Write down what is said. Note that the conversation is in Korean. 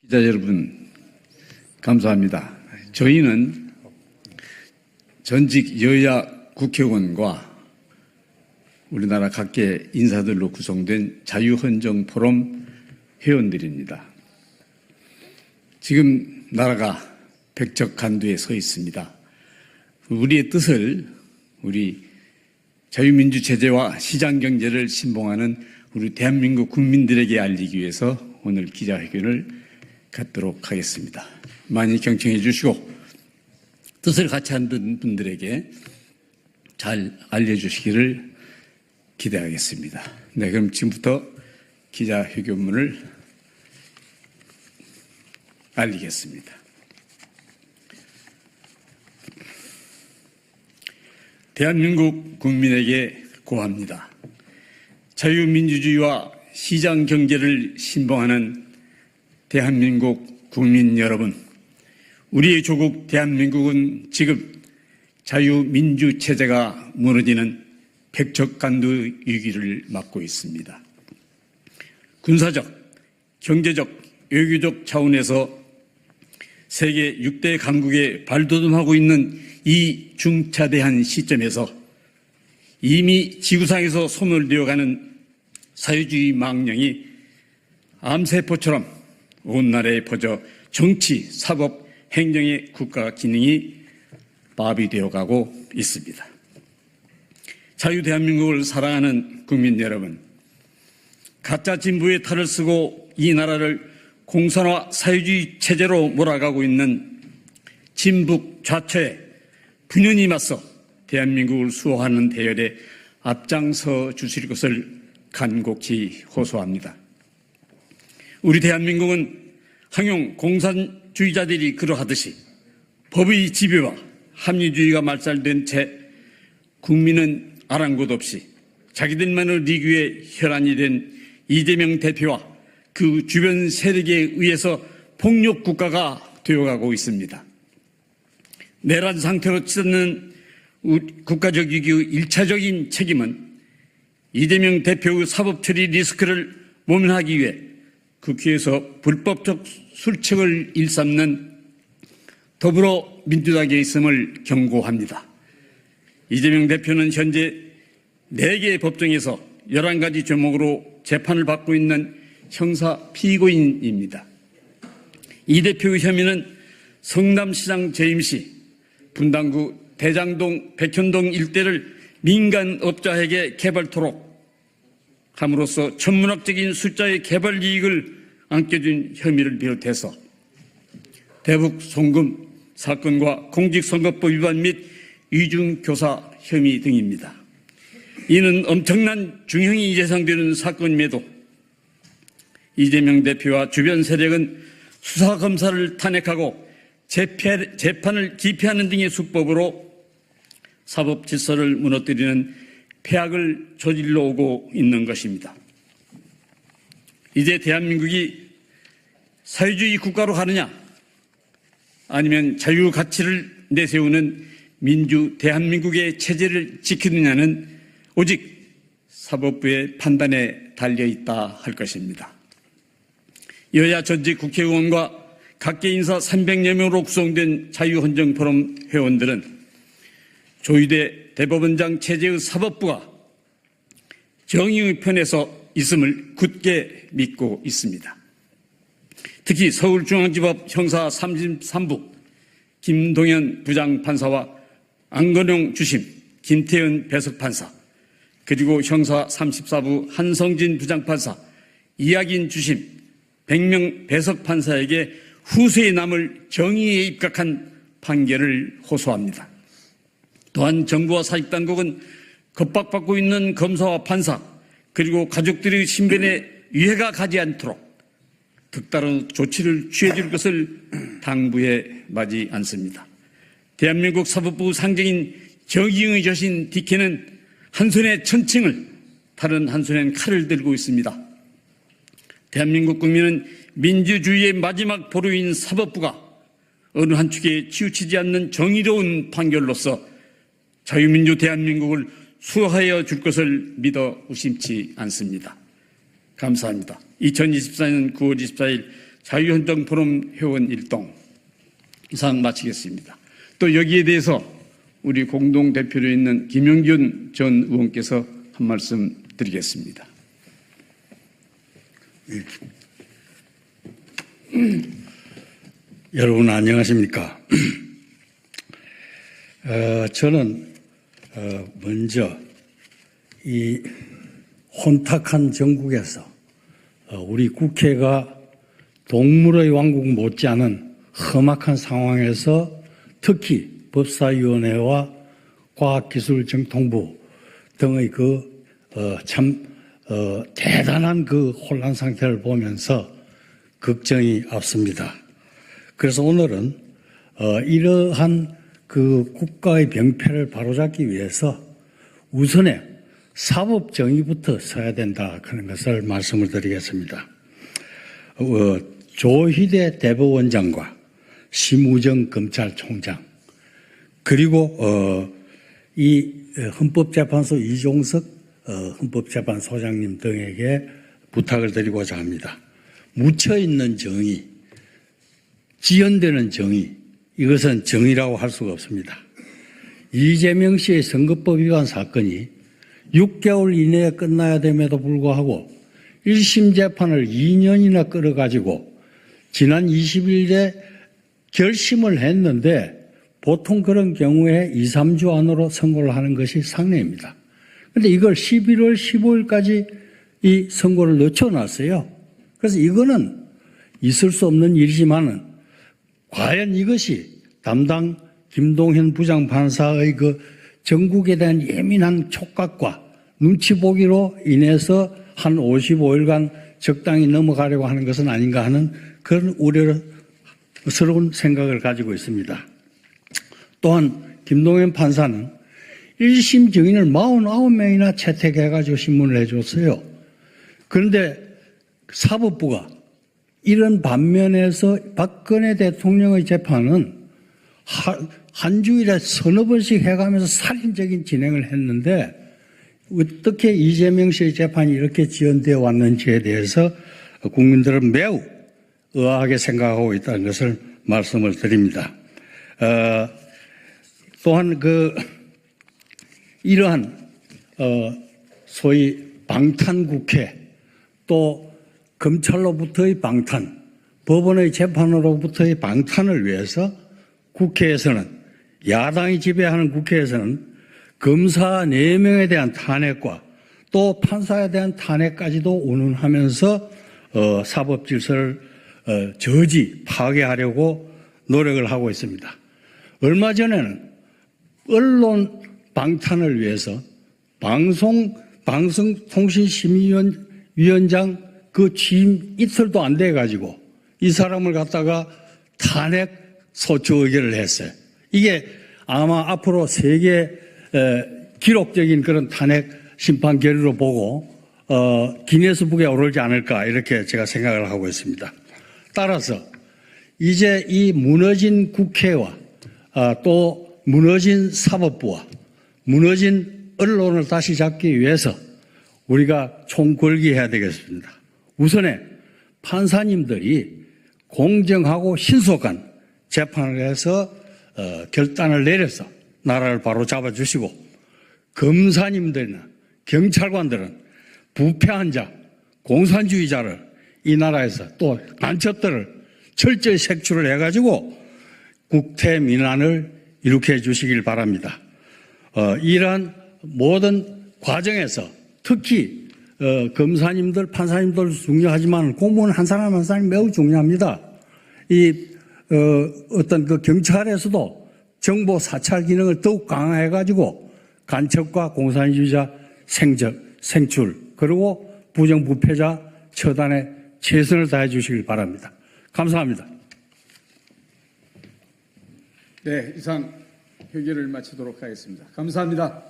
기자 여러분, 감사합니다. 저희는 전직 여야 국회의원과 우리나라 각계 인사들로 구성된 자유헌정포럼 회원들입니다. 지금 나라가 백척간두에 서 있습니다. 우리의 뜻을 우리 자유민주체제와 시장경제를 신봉하는 우리 대한민국 국민들에게 알리기 위해서 오늘 기자회견을 갖도록 하겠습니다. 많이 경청해 주시고 뜻을 같이 하는 분들에게 잘 알려주시기를 기대하겠습니다. 네, 그럼 지금부터 기자회견문을 알리겠습니다. 대한민국 국민에게 고합니다. 자유민주주의와 시장경제를 신봉하는 대한민국 국민 여러분, 우리의 조국 대한민국은 지금 자유민주체제가 무너지는 백척간두 위기를 맞고 있습니다. 군사적, 경제적, 외교적 차원에서 세계 6대 강국에 발돋움하고 있는 이 중차대한 시점에서 이미 지구상에서 소멸되어가는 사회주의 망령이 암세포처럼 온 나라에 퍼져 정치, 사법, 행정의 국가 기능이 마비되어가고 있습니다. 자유 대한민국을 사랑하는 국민 여러분, 가짜 진보의 탈을 쓰고 이 나라를 공산화 사회주의 체제로 몰아가고 있는 진북 좌처에 분연히 맞서 대한민국을 수호하는 대열에 앞장서 주실 것을 간곡히 호소합니다. 우리 대한민국은 항용 공산주의자들이 그러하듯이 법의 지배와 합리주의가 말살된 채 국민은 아랑곳 없이 자기들만을 이기기 위해 혈안이 된 이재명 대표와 그 주변 세력에 의해서 폭력 국가가 되어가고 있습니다. 내란 상태로 치닫는 국가적 위기의 1차적인 책임은 이재명 대표의 사법 처리 리스크를 모면하기 위해 국회에서 불법적 술책을 일삼는 더불어민주당에 있음을 경고합니다. 이재명 대표는 현재 4개의 법정에서 11가지 조목으로 재판을 받고 있는 형사 피고인입니다. 이 대표의 혐의는 성남시장 재임 시 분당구 대장동, 백현동 일대를 민간업자에게 개발토록 함으로써 천문학적인 숫자의 개발 이익을 안겨준 혐의를 비롯해서 대북 송금 사건과 공직선거법 위반 및 이중교사 혐의 등입니다. 이는 엄청난 중형이 예상되는 사건임에도 이재명 대표와 주변 세력은 수사검사를 탄핵하고 재판을 기피하는 등의 수법으로 사법 질서를 무너뜨리는 폐악을 저질러 오고 있는 것입니다. 이제 대한민국이 사회주의 국가로 가느냐 아니면 자유 가치를 내세우는 민주 대한민국의 체제를 지키느냐는 오직 사법부의 판단에 달려있다 할 것입니다. 여야 전직 국회의원과 각계 인사 300여 명으로 구성된 자유헌정포럼 회원들은 조희대 대법원장 체제의 사법부가 정의의 편에서 있음을 굳게 믿고 있습니다. 특히 서울중앙지법 형사 33부 김동현 부장판사와 안건용 주심, 김태현 배석판사, 그리고 형사 34부 한성진 부장판사, 이학인 주심, 100명 배석판사에게 후세에 남을 정의에 입각한 판결을 호소합니다. 또한 정부와 사익당국은 겁박받고 있는 검사와 판사 그리고 가족들의 신변에 위해가 가지 않도록 극단한 조치를 취해줄 것을 당부해 마지 않습니다. 대한민국 사법부 상징인 정의의 여신 디케는 한 손에 천칭을 다른 한 손엔 칼을 들고 있습니다. 대한민국 국민은 민주주의의 마지막 보루인 사법부가 어느 한 축에 치우치지 않는 정의로운 판결로서 자유민주 대한민국을 수호하여 줄 것을 믿어 의심치 않습니다. 감사합니다. 2024년 9월 24일 자유헌정포럼 회원 일동 이상 마치겠습니다. 또 여기에 대해서 우리 공동대표로 있는 김영균 전 의원께서 한 말씀 드리겠습니다. 여러분 안녕하십니까? 저는 먼저 이 혼탁한 정국에서 우리 국회가 동물의 왕국 못지않은 험악한 상황에서 특히 법사위원회와 과학기술정통부 등의 대단한 혼란 상태를 보면서 걱정이 앞섭니다. 그래서 오늘은 이러한 국가의 병폐를 바로잡기 위해서 우선에 사법 정의부터 서야 된다 하는 것을 말씀을 드리겠습니다. 조희대 대법원장과 심우정 검찰총장 그리고 이 헌법재판소 이종석 헌법재판소장님 등에게 부탁을 드리고자 합니다. 묻혀있는 정의, 지연되는 정의, 이것은 정의라고 할 수가 없습니다. 이재명 씨의 선거법 위반 사건이 6개월 이내에 끝나야 됨에도 불구하고 1심 재판을 2년이나 끌어가지고 지난 20일에 결심을 했는데 보통 그런 경우에 2, 3주 안으로 선고를 하는 것이 상례입니다. 그런데 이걸 11월 15일까지 이 선고를 늦춰놨어요. 그래서 이거는 있을 수 없는 일이지만은 과연 이것이 담당 김동현 부장판사의 전국에 대한 예민한 촉각과 눈치 보기로 인해서 한 55일간 적당히 넘어가려고 하는 것은 아닌가 하는 그런 우려스러운 생각을 가지고 있습니다. 또한 김동현 판사는 1심 증인을 49명이나 채택해가지고 신문을 해줬어요. 그런데 사법부가 이런 반면에서 박근혜 대통령의 재판은 한 주일에 서너 번씩 해가면서 살인적인 진행을 했는데 어떻게 이재명 씨의 재판이 이렇게 지연되어 왔는지에 대해서 국민들은 매우 의아하게 생각하고 있다는 것을 말씀을 드립니다. 또한 이러한 소위 방탄국회 또 검찰로부터의 방탄, 법원의 재판으로부터의 방탄을 위해서 국회에서는 야당이 지배하는 국회에서는 검사 4명에 대한 탄핵과 또 판사에 대한 탄핵까지도 운운하면서 사법 질서를 저지 파괴하려고 노력을 하고 있습니다. 얼마 전에는 언론 방탄을 위해서 방송통신심의위원장 취임 이틀도 안 돼가지고 이 사람을 갖다가 탄핵 소추 의결을 했어요. 이게 아마 앞으로 세계 기록적인 그런 탄핵 심판 결의로 보고 기네스북에 오르지 않을까 이렇게 제가 생각을 하고 있습니다. 따라서 이제 이 무너진 국회와 또 무너진 사법부와 무너진 언론을 다시 잡기 위해서 우리가 총궐기해야 되겠습니다. 우선에 판사님들이 공정하고 신속한 재판을 해서 결단을 내려서 나라를 바로 잡아주시고 검사님들이나 경찰관들은 부패한 자, 공산주의자를 이 나라에서 또 간첩들을 철저히 색출을 해가지고 국태 민안을 이룩해 주시길 바랍니다. 이러한 모든 과정에서 특히 검사님들, 판사님들 중요하지만 공무원 한 사람 한 사람이 매우 중요합니다. 어떤 경찰에서도 정보 사찰 기능을 더욱 강화해가지고 간첩과 공산주의자 생출 그리고 부정부패자 처단에 최선을 다해 주시길 바랍니다. 감사합니다. 네, 이상 회견을 마치도록 하겠습니다. 감사합니다.